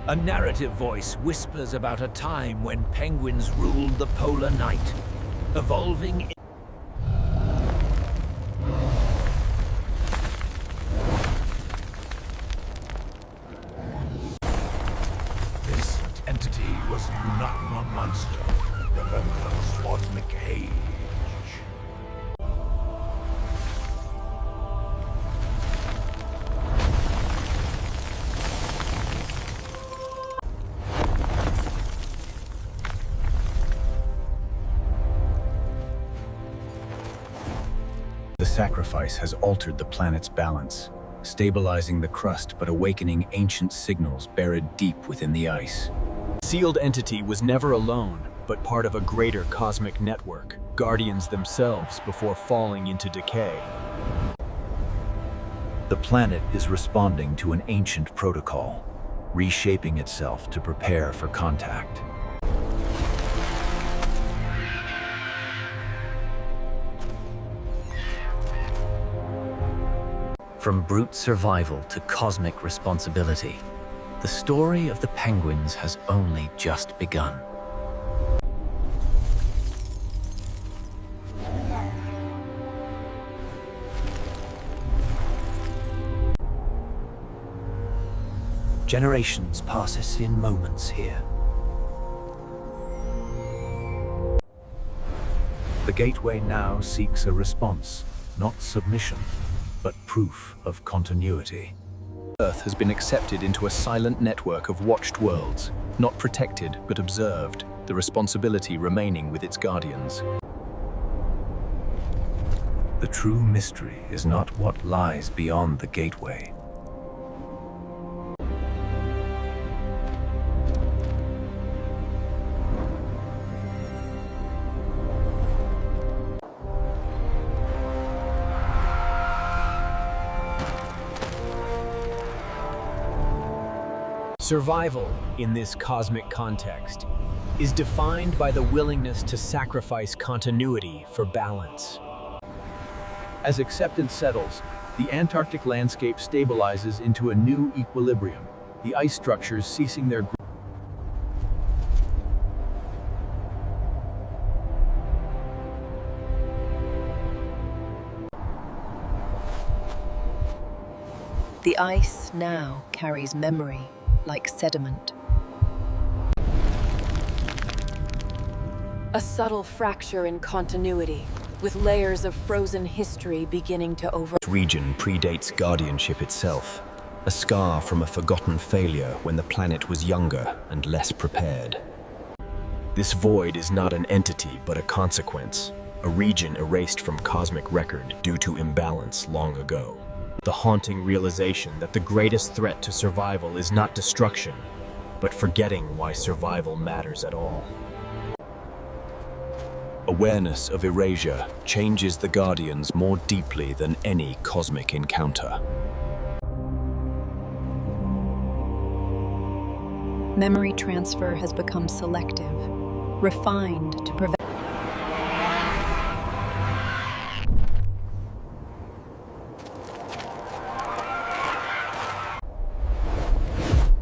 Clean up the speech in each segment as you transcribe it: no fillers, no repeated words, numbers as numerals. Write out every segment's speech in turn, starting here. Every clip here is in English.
A narrative voice whispers about a time when penguins ruled the polar night, evolving. This entity was not a monster. Remember, cosmic age. The sacrifice has altered the planet's balance, stabilizing the crust but awakening ancient signals buried deep within the ice. The sealed entity was never alone, but part of a greater cosmic network, guardians themselves before falling into decay. The planet is responding to an ancient protocol, reshaping itself to prepare for contact. From brute survival to cosmic responsibility, the story of the penguins has only just begun. Generations passes in moments here. The gateway now seeks a response, not submission, but proof of continuity. Earth has been accepted into a silent network of watched worlds, not protected but observed, the responsibility remaining with its guardians. The true mystery is not what lies beyond the gateway. Survival, in this cosmic context, is defined by the willingness to sacrifice continuity for balance. As acceptance settles, the Antarctic landscape stabilizes into a new equilibrium, the ice structures ceasing their growth. The ice now carries memory, like sediment. A subtle fracture in continuity, with layers of frozen history beginning to over. This region predates guardianship itself, a scar from a forgotten failure when the planet was younger and less prepared. This void is not an entity but a consequence, a region erased from cosmic record due to imbalance long ago. The haunting realization that the greatest threat to survival is not destruction, but forgetting why survival matters at all. Awareness of erasure changes the Guardians more deeply than any cosmic encounter. Memory transfer has become selective, refined to prevent.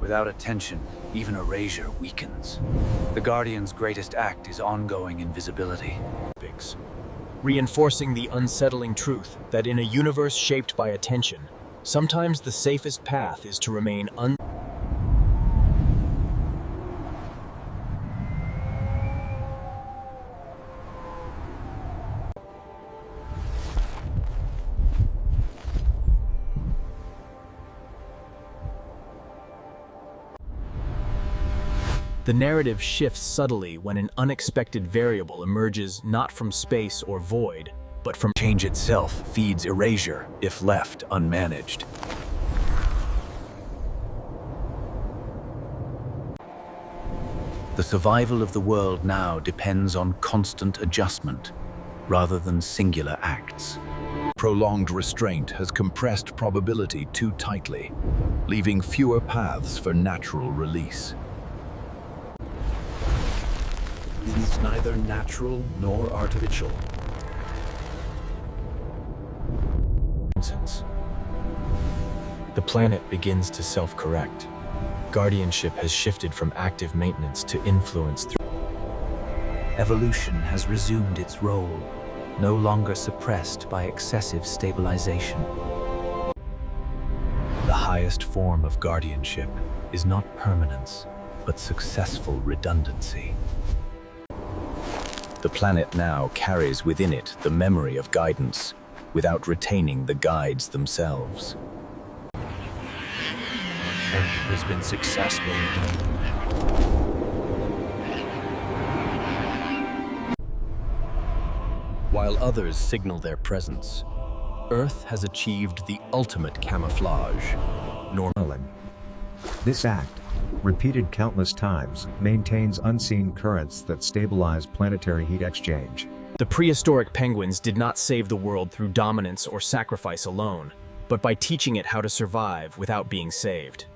Without attention, even erasure weakens. The Guardian's greatest act is ongoing invisibility. Beaks, reinforcing the unsettling truth that in a universe shaped by attention, sometimes the safest path is to remain The narrative shifts subtly when an unexpected variable emerges not from space or void, but from Change itself feeds erasure if left unmanaged. The survival of the world now depends on constant adjustment, rather than singular acts. Prolonged restraint has compressed probability too tightly, leaving fewer paths for natural release. It is neither natural nor artificial. The planet begins to self-correct. Guardianship has shifted from active maintenance to influence through. Evolution has resumed its role, no longer suppressed by excessive stabilization. The highest form of guardianship is not permanence, but successful redundancy. The planet now carries within it the memory of guidance, without retaining the guides themselves. Earth has been successful. While others signal their presence, Earth has achieved the ultimate camouflage. This act, repeated countless times, maintains unseen currents that stabilize planetary heat exchange. The prehistoric penguins did not save the world through dominance or sacrifice alone, but by teaching it how to survive without being saved.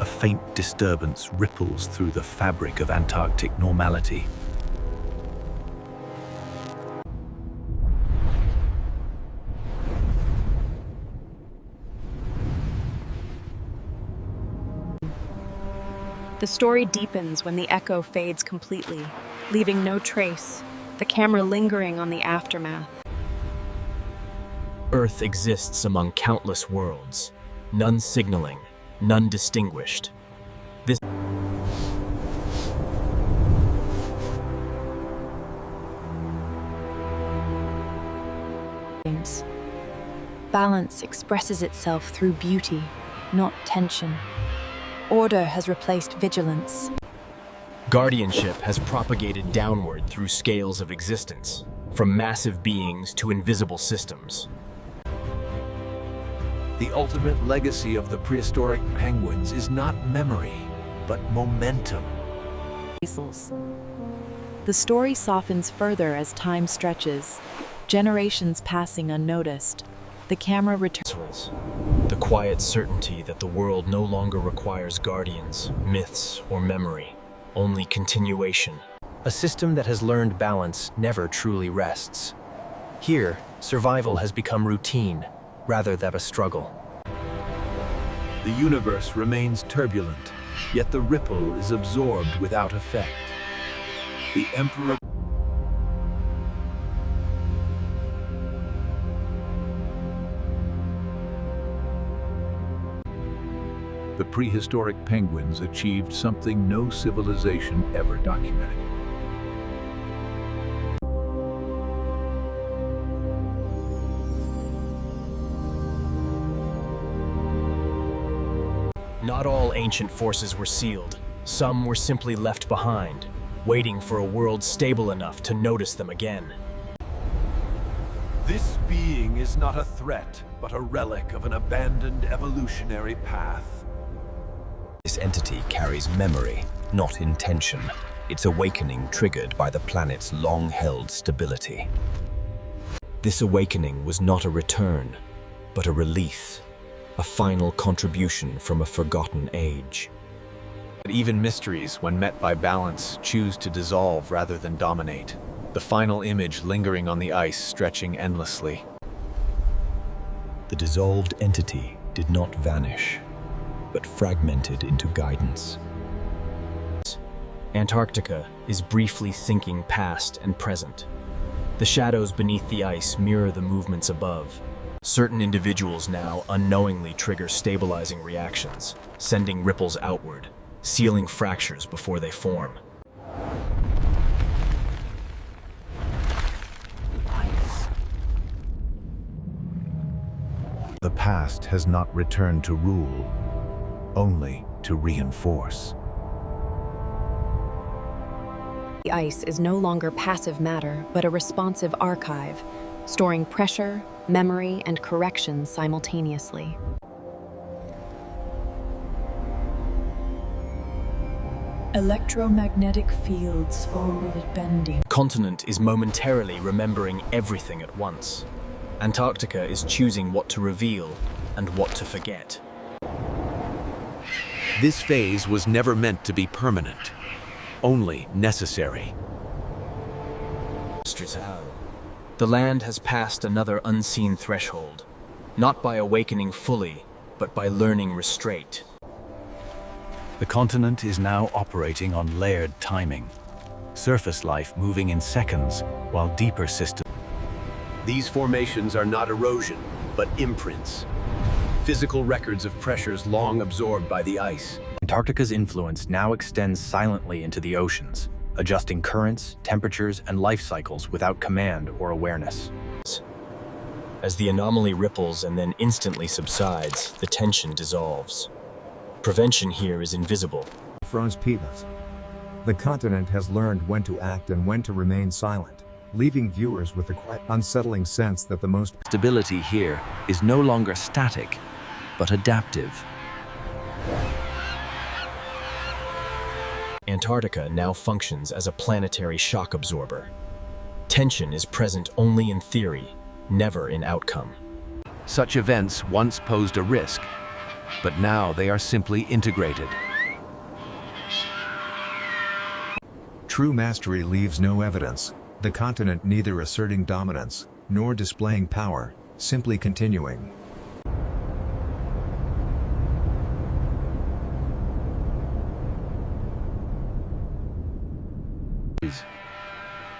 A faint disturbance ripples through the fabric of Antarctic normality. The story deepens when the echo fades completely, leaving no trace, the camera lingering on the aftermath. Earth exists among countless worlds, none signaling, none distinguished. This Balance expresses itself through beauty, not tension. Order has replaced vigilance. guardianship has propagated downward through scales of existence, from massive beings to invisible systems. The ultimate legacy of the prehistoric penguins is not memory, but momentum. The story softens further as time stretches, generations passing unnoticed. The camera returns. The quiet certainty that the world no longer requires guardians, myths, or memory, only continuation. A system that has learned balance never truly rests. Here, survival has become routine, rather than a struggle. The universe remains turbulent, yet the ripple is absorbed without effect. The Emperor The prehistoric penguins achieved something no civilization ever documented. Not all ancient forces were sealed. Some were simply left behind, waiting for a world stable enough to notice them again. This being is not a threat, but a relic of an abandoned evolutionary path. This entity carries memory, not intention. Its awakening triggered by the planet's long-held stability. This awakening was not a return, but a release, a final contribution from a forgotten age. But even mysteries, when met by balance, choose to dissolve rather than dominate. The final image lingering on the ice, stretching endlessly. The dissolved entity did not vanish, but fragmented into guidance. Antarctica is briefly sinking past and present. The shadows beneath the ice mirror the movements above. Certain individuals now unknowingly trigger stabilizing reactions, sending ripples outward, sealing fractures before they form. The past has not returned to rule, only to reinforce. The ice is no longer passive matter, but a responsive archive, storing pressure, memory, and correction simultaneously. Electromagnetic fields forward bending. Continent is momentarily remembering everything at once. Antarctica is choosing what to reveal and what to forget. This phase was never meant to be permanent, only necessary. The land has passed another unseen threshold, not by awakening fully, but by learning restraint. The continent is now operating on layered timing. Surface life moving in seconds, while deeper systems. These formations are not erosion, but imprints. Physical records of pressures long absorbed by the ice. Antarctica's influence now extends silently into the oceans, adjusting currents, temperatures, and life cycles without command or awareness. As the anomaly ripples and then instantly subsides, the tension dissolves. Prevention here is invisible. Froze Petas. The continent has learned when to act and when to remain silent, leaving viewers with the quite unsettling sense that the most Stability here is no longer static, but adaptive. Antarctica now functions as a planetary shock absorber. Tension is present only in theory, never in outcome. Such events once posed a risk, but now they are simply integrated. true mastery leaves no evidence, the continent neither asserting dominance, nor displaying power, simply continuing.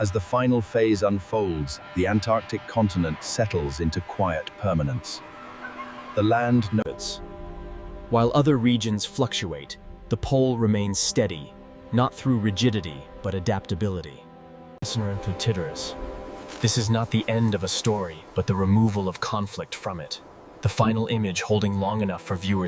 As the final phase unfolds, the Antarctic continent settles into quiet permanence. The land notes. While other regions fluctuate, the pole remains steady, not through rigidity, but adaptability. This is not the end of a story, but the removal of conflict from it. The final image holding long enough for viewers